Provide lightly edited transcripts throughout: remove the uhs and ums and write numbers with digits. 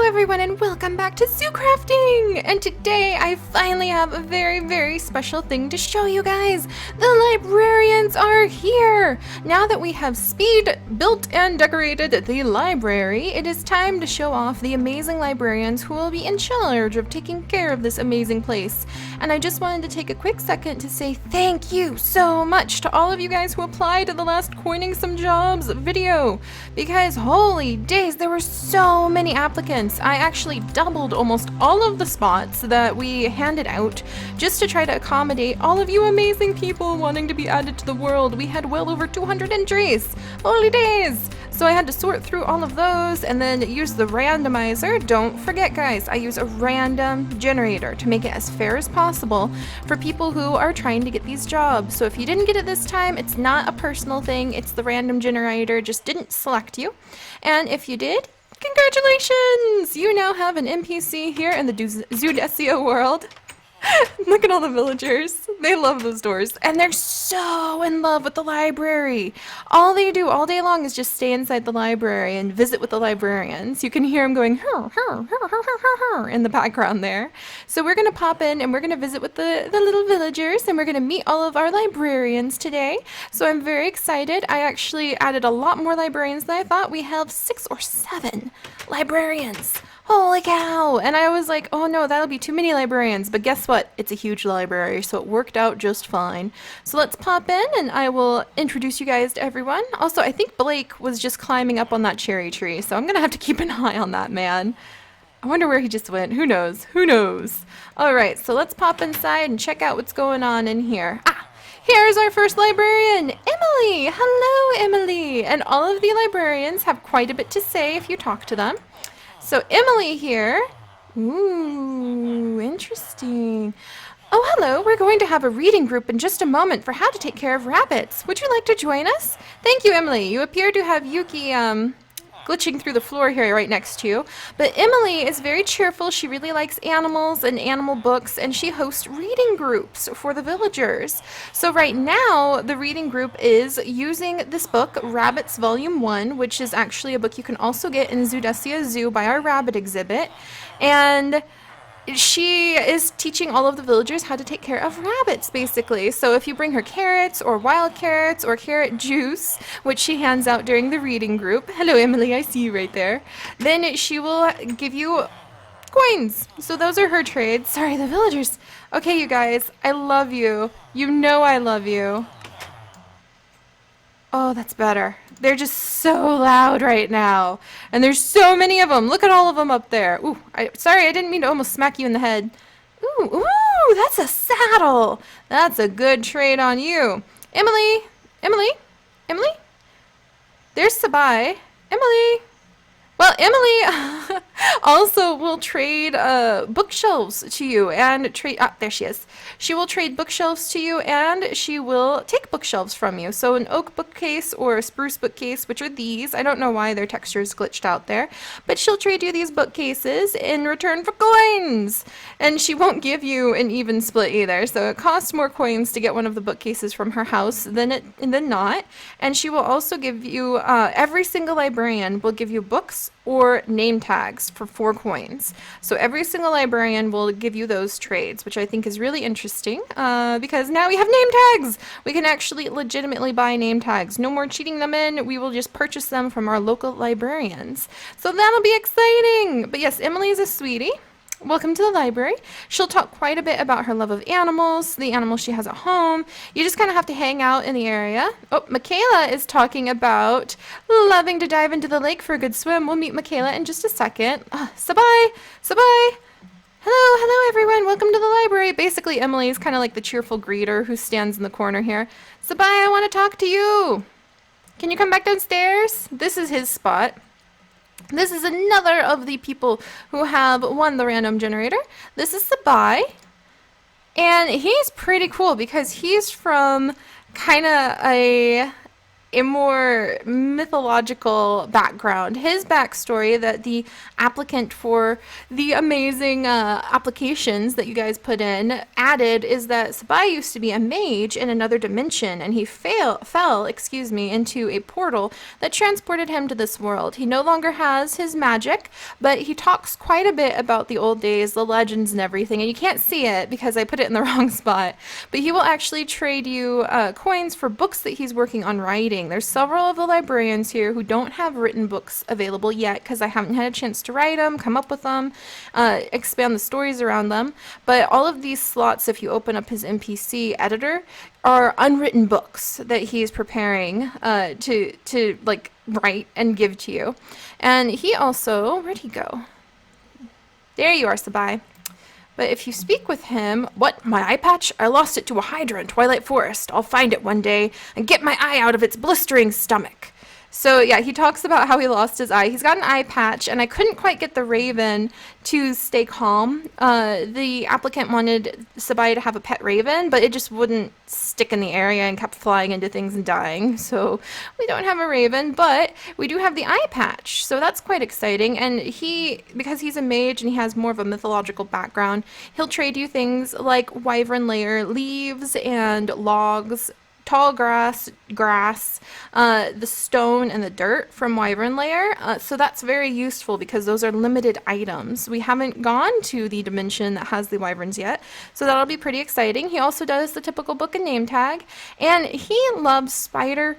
everyone and welcome back to Zoo Crafting! And today I finally have a very special thing to show you guys. The librarians are here! Now that we have speed built and decorated the library, it is time to show off the amazing librarians who will be in charge of taking care of this amazing place. And I just wanted to take a quick second to say thank you so much to all of you guys who applied to the last Coining Some Jobs video, because holy days, there were so many applicants. I actually doubled almost all of the spots that we handed out just to try to accommodate all of you amazing people wanting to be added to the world. We had well over 200 entries. Holy days! So I had to sort through all of those and then use the randomizer. Don't forget, guys, I use a random generator to make it as fair as possible for people who are trying to get these jobs. So if you didn't get it this time, it's not a personal thing. It's the random generator just didn't select you. And if you did, congratulations! You now have an NPC here in the Zoodesia world. Look at all the villagers. They love those doors. And they're so in love with the library. All they do all day long is just stay inside the library and visit with the librarians. You can hear them going in the background there. So we're going to pop in and we're going to visit with the little villagers, and we're going to meet all of our librarians today. So I'm very excited. I actually added a lot more librarians than I thought. We have 6 or 7 librarians. Holy cow! And I was like, oh no, that'll be too many librarians. But guess what? It's a huge library, so it worked out just fine. So let's pop in and I will introduce you guys to everyone. Also, I think Blake was just climbing up on that cherry tree, so I'm gonna have to keep an eye on that man. I wonder where he just went. Who knows? Who knows? Alright, so let's pop inside and check out what's going on in here. Here's our first librarian, Emily! Hello, Emily! And all of the librarians have quite a bit to say if you talk to them. So Emily here, ooh, interesting. Oh, hello, we're going to have a reading group in just a moment for how to take care of rabbits. Would you like to join us? Thank you, Emily. You appear to have Yuki glitching through the floor here right next to you. But Emily is very cheerful. She really likes animals and animal books, and she hosts reading groups for the villagers. So right now, the reading group is using this book, Rabbits Volume 1, which is actually a book you can also get in Zoodesia Zoo by our rabbit exhibit. And she is teaching all of the villagers how to take care of rabbits, basically. So if you bring her carrots or wild carrots or carrot juice, which she hands out during the reading group, hello Emily, I see you right there, then she will give you coins. So those are her trades. Sorry, the villagers. Okay, you guys, I love you. You know I love you. Oh, that's better. They're just so loud right now. And there's so many of them. Look at all of them up there. Ooh, sorry, I didn't mean to almost smack you in the head. Ooh, that's a saddle. That's a good trade on you. Emily, there's Sabai. Emily. Well, Emily also will trade bookshelves to you and trade, there she is. She will trade bookshelves to you and she will take bookshelves from you. So an oak bookcase or a spruce bookcase, which are these. I don't know why their texture is glitched out there, but she'll trade you these bookcases in return for coins. And she won't give you an even split either. So it costs more coins to get one of the bookcases from her house than not. And she will also give you, every single librarian will give you books or name tags for 4 coins. So every single librarian will give you those trades, which I think is really interesting because now we have name tags. We can actually legitimately buy name tags. No more cheating them in. We will just purchase them from our local librarians. So that'll be exciting. But yes, Emily is a sweetie. Welcome to the library. She'll talk quite a bit about her love of animals, the animals she has at home. You just kind of have to hang out in the area. Oh, Michaela is talking about loving to dive into the lake for a good swim. We'll meet Michaela in just a second. Sabai. Hello everyone. Welcome to the library. Basically, Emily is kind of like the cheerful greeter who stands in the corner here. Sabai, I want to talk to you. Can you come back downstairs? This is his spot. This is another of the people who have won the random generator. This is Sabai. And he's pretty cool because he's from kind of a a more mythological background. His backstory that the applicant for the amazing applications that you guys put in added is that Sabai used to be a mage in another dimension, and he fell, into a portal that transported him to this world. He no longer has his magic, but he talks quite a bit about the old days, the legends, and everything. And you can't see it because I put it in the wrong spot. But he will actually trade you coins for books that he's working on writing. There's several of the librarians here who don't have written books available yet because I haven't had a chance to write them, come up with them, expand the stories around them. But all of these slots, if you open up his NPC editor, are unwritten books that he's preparing to like write and give to you. And he also, where'd he go? There you are, Sabai. But if you speak with him, what, my eye patch? I lost it to a hydra in Twilight Forest. I'll find it one day and get my eye out of its blistering stomach. So yeah, he talks about how he lost his eye. He's got an eye patch, and I couldn't quite get the raven to stay calm. The applicant wanted Sabai to have a pet raven, but it just wouldn't stick in the area and kept flying into things and dying. So we don't have a raven, but we do have the eye patch. So that's quite exciting. And because he's a mage and he has more of a mythological background, he'll trade you things like wyvern layer leaves and logs, tall grass, the stone and the dirt from wyvern layer. So that's very useful because those are limited items. We haven't gone to the dimension that has the wyverns yet, so that'll be pretty exciting. He also does the typical book and name tag, and he loves spider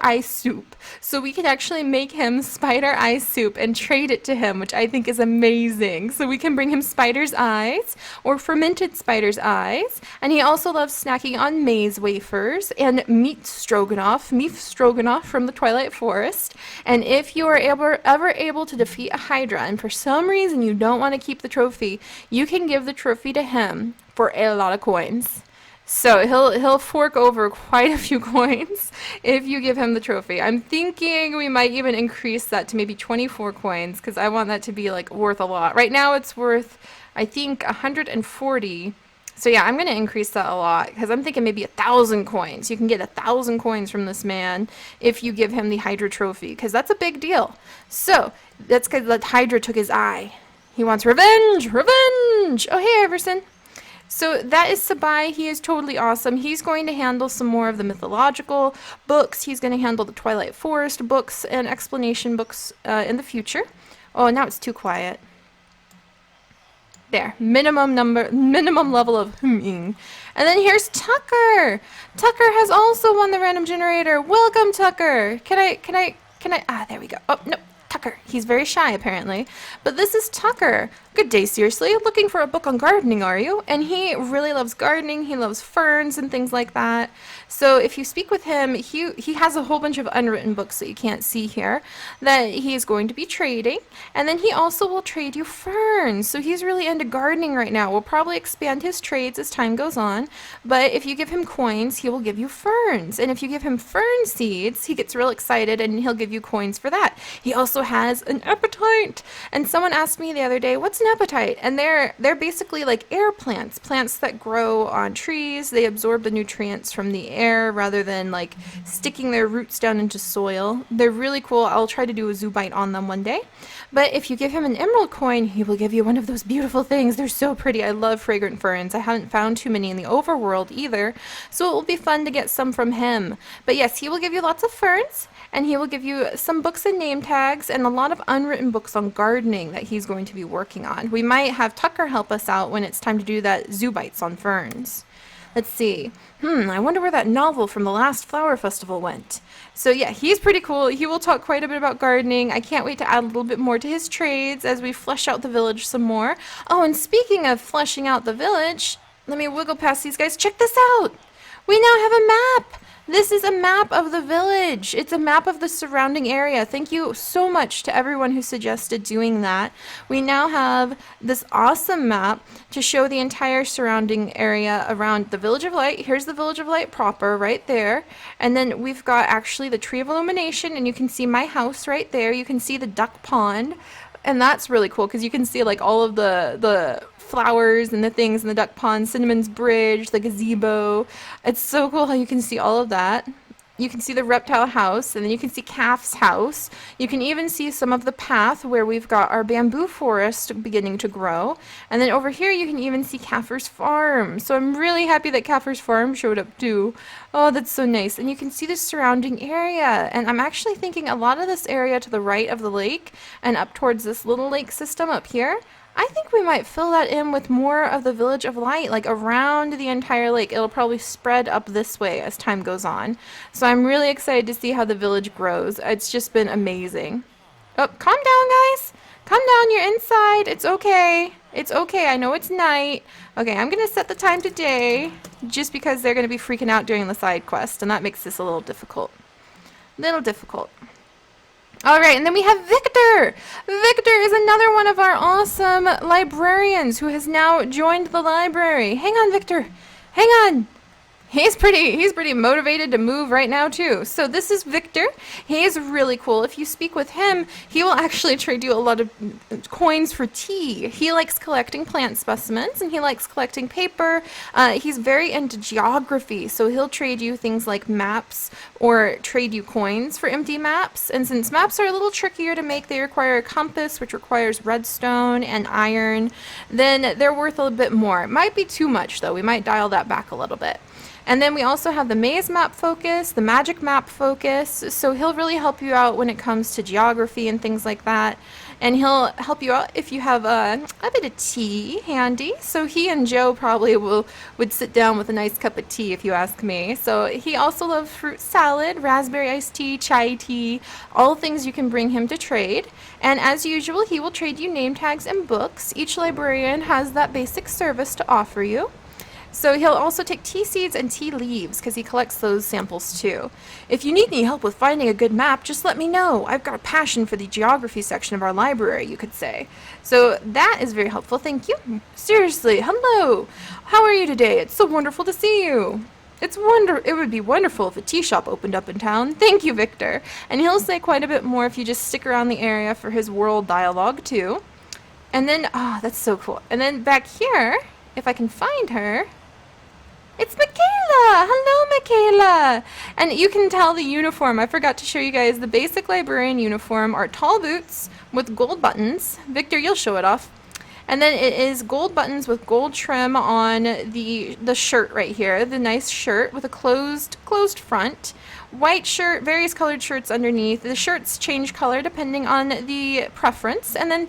eye soup. So we could actually make him spider eye soup and trade it to him, which I think is amazing. So we can bring him spider's eyes or fermented spider's eyes, and he also loves snacking on maize wafers and beef stroganoff from the Twilight Forest. And if you are ever able to defeat a hydra and for some reason you don't want to keep the trophy, you can give the trophy to him for a lot of coins. So he'll fork over quite a few coins if you give him the trophy. I'm thinking we might even increase that to maybe 24 coins because I want that to be like worth a lot. Right now it's worth, I think, 140. So yeah, I'm going to increase that a lot because I'm thinking maybe 1,000 coins. You can get 1,000 coins from this man if you give him the Hydra trophy because that's a big deal. So that's because the Hydra took his eye. He wants revenge! Revenge! Oh, hey, Everson. So that is Sabai. He is totally awesome. He's going to handle some more of the mythological books. He's going to handle the Twilight Forest books and explanation books in the future. Oh, now it's too quiet. There, minimum level of humming. And then here's Tucker. Tucker has also won the random generator. Welcome, Tucker. Can I, there we go. Oh, no, Tucker. He's very shy, apparently. But this is Tucker. Good day, seriously. Looking for a book on gardening, are you? And he really loves gardening. He loves ferns and things like that. So if you speak with him, he has a whole bunch of unwritten books that you can't see here that he is going to be trading. And then he also will trade you ferns. So he's really into gardening right now. We'll probably expand his trades as time goes on. But if you give him coins, he will give you ferns. And if you give him fern seeds, he gets real excited and he'll give you coins for that. He also has an appetite. And someone asked me the other day, what's an appetite? And they're basically like air plants that grow on trees. They absorb the nutrients from the air rather than like sticking their roots down into soil. They're really cool. I'll try to do a zoo bite on them one day. But if you give him an emerald coin, he will give you one of those beautiful things. They're so pretty. I love fragrant ferns. I haven't found too many in the overworld either, so it will be fun to get some from him. But yes, he will give you lots of ferns, and he will give you some books and name tags and a lot of unwritten books on gardening that he's going to be working on. We might have Tucker help us out when it's time to do that zoo bites on ferns. Let's see. I wonder where that novel from the last flower festival went. So yeah, he's pretty cool. He will talk quite a bit about gardening. I can't wait to add a little bit more to his trades as we flesh out the village some more. Oh, and speaking of fleshing out the village, let me wiggle past these guys. Check this out. We now have a map. This is a map of the village. It's a map of the surrounding area. Thank you so much to everyone who suggested doing that. We now have this awesome map to show the entire surrounding area around the Village of Light. Here's the Village of Light proper right there. And then we've got actually the Tree of Illumination, and you can see my house right there. You can see the duck pond. And that's really cool because you can see like all of the flowers and the things in the duck pond, Cinnamon's bridge, the gazebo. It's so cool how you can see all of that. you can see the reptile house, and then you can see Calf's house. You can even see some of the path where we've got our bamboo forest beginning to grow. And then over here you can even see Caffer's farm. So I'm really happy that Caffer's farm showed up too. Oh, that's so nice. And you can see the surrounding area. And I'm actually thinking a lot of this area to the right of the lake and up towards this little lake system up here, I think we might fill that in with more of the Village of Light, like around the entire lake. It'll probably spread up this way as time goes on. So I'm really excited to see how the village grows. It's just been amazing. Oh, calm down, guys. Calm down, you're inside. It's okay. It's okay. I know it's night. Okay, I'm going to set the time to day just because they're going to be freaking out during the side quest, and that makes this a little difficult. Alright, and then we have Victor! Victor is another one of our awesome librarians who has now joined the library. Hang on, Victor! Hang on! He's pretty motivated to move right now too. So this is Victor. He is really cool. If you speak with him, he will actually trade you a lot of coins for tea. He likes collecting plant specimens and he likes collecting paper. He's very into geography, so he'll trade you things like maps or trade you coins for empty maps. And since maps are a little trickier to make, they require a compass, which requires redstone and iron, then they're worth a little bit more. It might be too much though. We might dial that back a little bit. And then we also have the maze map focus, the magic map focus, so he'll really help you out when it comes to geography and things like that. And he'll help you out if you have a bit of tea handy. So he and Joe probably would sit down with a nice cup of tea if you ask me. So he also loves fruit salad, raspberry iced tea, chai tea, all things you can bring him to trade. And as usual, he will trade you name tags and books. Each librarian has that basic service to offer you. So he'll also take tea seeds and tea leaves because he collects those samples too. If you need any help with finding a good map, just let me know. I've got a passion for the geography section of our library, you could say. So that is very helpful. Thank you. Seriously, hello. How are you today? It's so wonderful to see you. It would be wonderful if a tea shop opened up in town. Thank you, Victor. And he'll say quite a bit more if you just stick around the area for his world dialogue too. And then, that's so cool. And then back here, if I can find her, it's Michaela! Hello, Michaela! And you can tell the uniform. I forgot to show you guys the basic librarian uniform are tall boots with gold buttons. Victor, you'll show it off. And then it is gold buttons with gold trim on the shirt right here. The nice shirt with a closed front. White shirt, various colored shirts underneath. The shirts change color depending on the preference. And then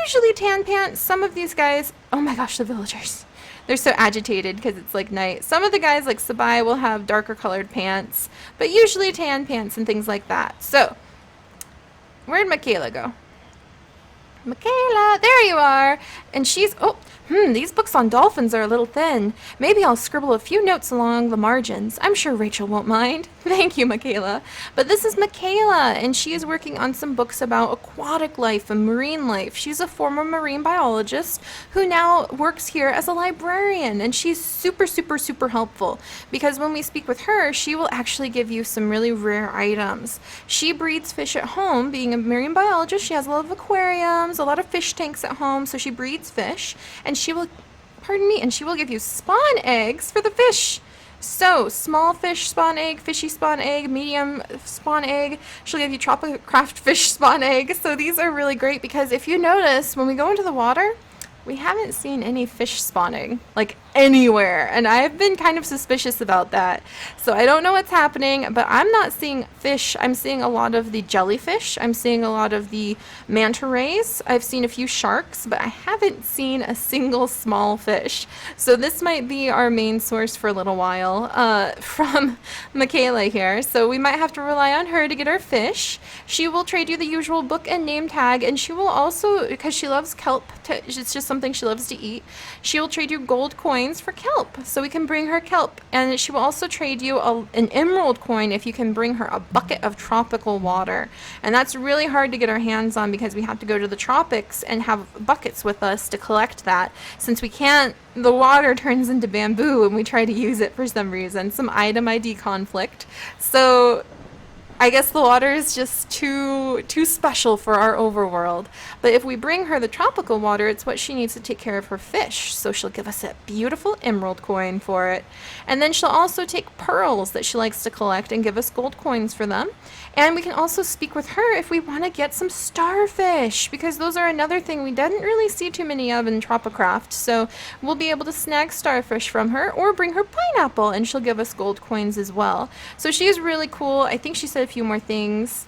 usually tan pants. Some of these guys, oh my gosh, the villagers. They're so agitated because it's like night. Some of the guys like Sabai will have darker colored pants, but usually tan pants and things like that. So, where'd Michaela go? Michaela, there you are. And she's, these books on dolphins are a little thin. Maybe I'll scribble a few notes along the margins. I'm sure Rachel won't mind. Thank you, Michaela. But this is Michaela, and she is working on some books about aquatic life and marine life. She's a former marine biologist who now works here as a librarian, and she's super, super, super helpful because when we speak with her, she will actually give you some really rare items. She breeds fish at home. Being a marine biologist, she has a lot of aquariums, a lot of fish tanks at home, so she breeds fish, and she will give you spawn eggs for the fish. So, small fish spawn egg, fishy spawn egg, medium spawn egg. She'll give you tropical craft fish spawn egg. So these are really great because if you notice, when we go into the water, we haven't seen any fish spawning, like anywhere, and I've been kind of suspicious about that. So I don't know what's happening, but I'm not seeing fish. I'm seeing a lot of the jellyfish. I'm seeing a lot of the manta rays. I've seen a few sharks, but I haven't seen a single small fish. So this might be our main source for a little while from Michaela here. So we might have to rely on her to get our fish. She will trade you the usual book and name tag, and she will also, because she loves kelp, it's just something she loves to eat, she will trade you gold coins for kelp, so we can bring her kelp. And she will also trade you an emerald coin if you can bring her a bucket of tropical water. And that's really hard to get our hands on because we have to go to the tropics and have buckets with us to collect that. Since we can't, the water turns into bamboo and we try to use it for some reason, some item ID conflict. So I guess the water is just too special for our overworld. But if we bring her the tropical water, it's what she needs to take care of her fish. So she'll give us a beautiful emerald coin for it. And then she'll also take pearls that she likes to collect and give us gold coins for them. And we can also speak with her if we want to get some starfish, because those are another thing we didn't really see too many of in Tropicraft. So we'll be able to snag starfish from her or bring her pineapple and she'll give us gold coins as well. So she is really cool. I think she said a few more things.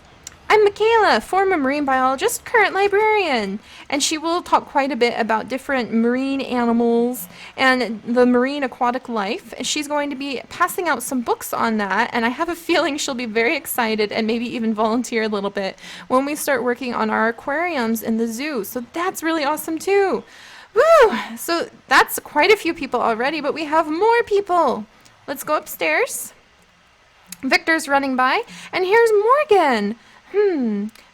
I'm Michaela, former marine biologist, current librarian, and she will talk quite a bit about different marine animals and the marine aquatic life. She's going to be passing out some books on that, and I have a feeling she'll be very excited and maybe even volunteer a little bit when we start working on our aquariums in the zoo. So that's really awesome too. Woo! So that's quite a few people already, but we have more people. Let's go upstairs. Victor's running by, and here's Morgan.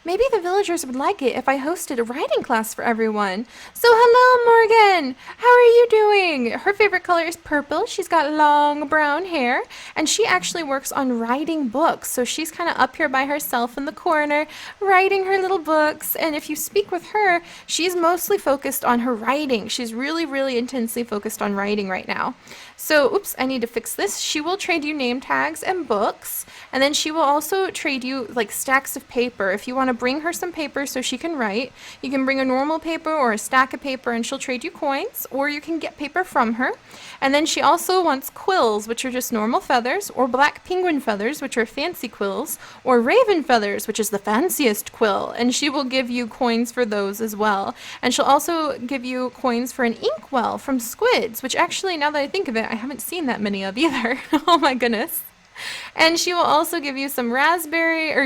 Maybe the villagers would like it if I hosted a writing class for everyone. So hello, Morgan. How are you doing? Her favorite color is purple. She's got long brown hair, and she actually works on writing books. So she's kind of up here by herself in the corner, writing her little books. And if you speak with her, she's mostly focused on her writing. She's really, really intensely focused on writing right now. So, oops, I need to fix this. She will trade you name tags and books, and then she will also trade you like stacks of paper. If you want to bring her some paper so she can write, you can bring a normal paper or a stack of paper and she'll trade you coins, or you can get paper from her. And then she also wants quills, which are just normal feathers, or black penguin feathers, which are fancy quills, or raven feathers, which is the fanciest quill, and she will give you coins for those as well. And she'll also give you coins for an inkwell from squids, which actually, now that I think of it, I haven't seen that many of either. Oh my goodness. And she will also give you some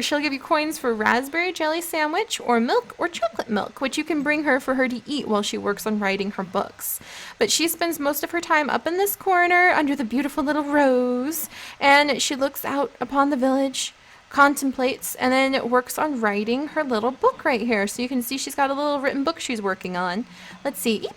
she'll give you coins for raspberry jelly sandwich or milk or chocolate milk, which you can bring her for her to eat while she works on writing her books. But she spends most of her time up in this corner under the beautiful little rose, and she looks out upon the village, contemplates, and then works on writing her little book right here. So you can see she's got a little written book she's working on. Let's see. Eep.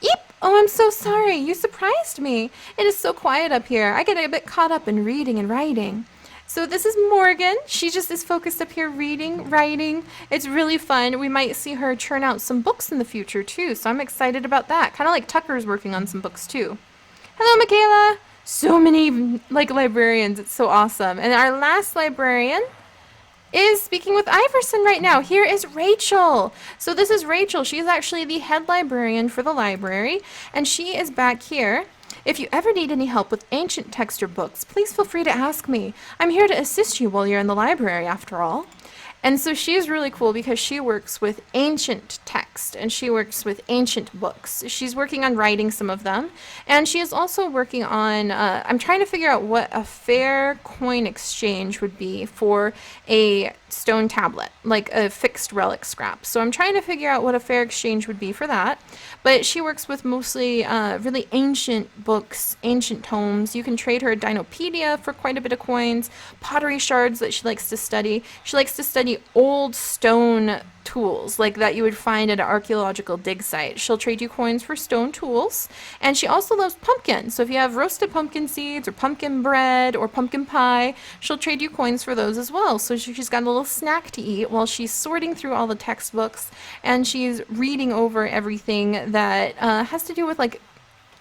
Eep. Oh, I'm so sorry. You surprised me. It is so quiet up here. I get a bit caught up in reading and writing. So this is Morgan. She just is focused up here reading, writing. It's really fun. We might see her churn out some books in the future too. So I'm excited about that. Kind of like Tucker's working on some books too. Hello, Michaela. So many like librarians. It's so awesome. And our last librarian is speaking with Iverson right now. Here is Rachel. So this is Rachel. She's actually the head librarian for the library, and she is back here. If you ever need any help with ancient text or books, please feel free to ask me. I'm here to assist you while you're in the library, after all. And so she's really cool because she works with ancient text and she works with ancient books. She's working on writing some of them. And she is also working on, I'm trying to figure out what a fair coin exchange would be for a stone tablet, like a fixed relic scrap. So I'm trying to figure out what a fair exchange would be for that. But she works with mostly really ancient books, ancient tomes. You can trade her a Dinopedia for quite a bit of coins, pottery shards that she likes to study. She likes to study old stone tools like that you would find at an archaeological dig site. She'll trade you coins for stone tools. And she also loves pumpkin. So if you have roasted pumpkin seeds or pumpkin bread or pumpkin pie, she'll trade you coins for those as well. So she's got a little snack to eat while she's sorting through all the textbooks and she's reading over everything that has to do with like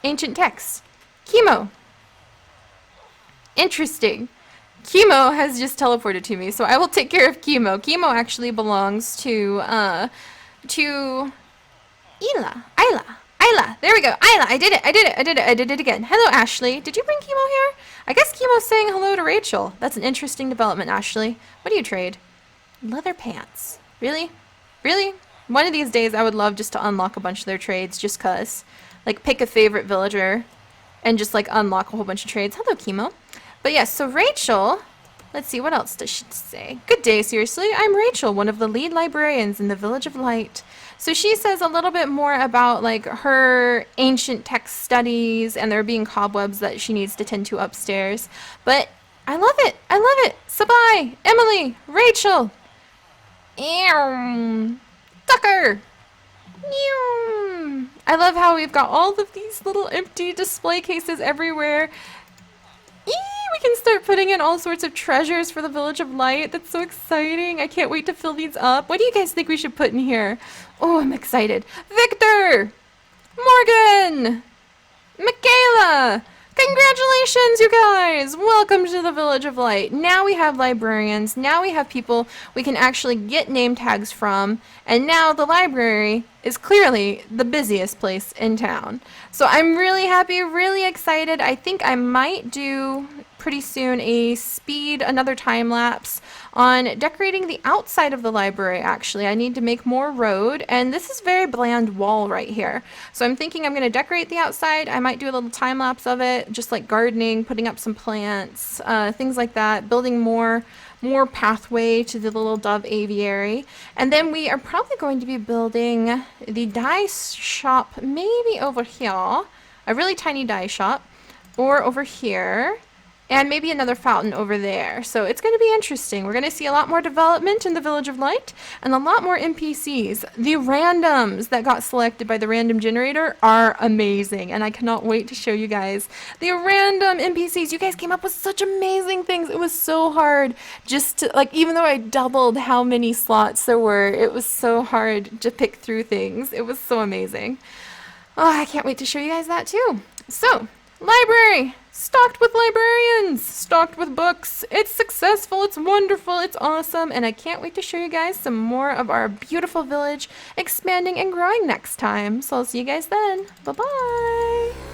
ancient texts. Chemo. Interesting. Chemo has just teleported to me, so I will take care of Chemo. Chemo actually belongs to Isla. There we go. Isla, I did it again. Hello, Ashley. Did you bring Chemo here? I guess Chemo's saying hello to Rachel. That's an interesting development, Ashley. What do you trade? Leather pants. Really? Really? One of these days I would love just to unlock a bunch of their trades, just cause. Like, pick a favorite villager and just, like, unlock a whole bunch of trades. Hello, Chemo. But yes, so Rachel, let's see, what else does she say? Good day, seriously. I'm Rachel, one of the lead librarians in the Village of Light. So she says a little bit more about like her ancient text studies and there being cobwebs that she needs to tend to upstairs. But I love it. I love it. Sabai, Emily, Rachel, Tucker. I love how we've got all of these little empty display cases everywhere. We can start putting in all sorts of treasures for the Village of Light. That's so exciting. I can't wait to fill these up. What do you guys think we should put in here? Oh, I'm excited. Victor! Morgan! Michaela! Congratulations, you guys! Welcome to the Village of Light. Now we have librarians. Now we have people we can actually get name tags from. And now the library is clearly the busiest place in town. So I'm really happy, really excited. I think I might do pretty soon another time lapse on decorating the outside of the library. Actually, I need to make more road, and this is very bland wall right here. So I'm thinking I'm going to decorate the outside. I might do a little time lapse of it, just like gardening, putting up some plants, things like that, building more pathway to the little dove aviary. And then we are probably going to be building the dye shop maybe over here, a really tiny dye shop, or over here, and maybe another fountain over there. So it's going to be interesting. We're going to see a lot more development in the Village of Light and a lot more NPCs. The randoms that got selected by the random generator are amazing, and I cannot wait to show you guys the random NPCs. You guys came up with such amazing things. It was so hard just to, like, even though I doubled how many slots there were, it was so hard to pick through things. It was so amazing. Oh, I can't wait to show you guys that too. So, library! Stocked with librarians, stocked with books. It's successful, it's wonderful, it's awesome, and I can't wait to show you guys some more of our beautiful village expanding and growing next time. So I'll see you guys then. Bye-bye.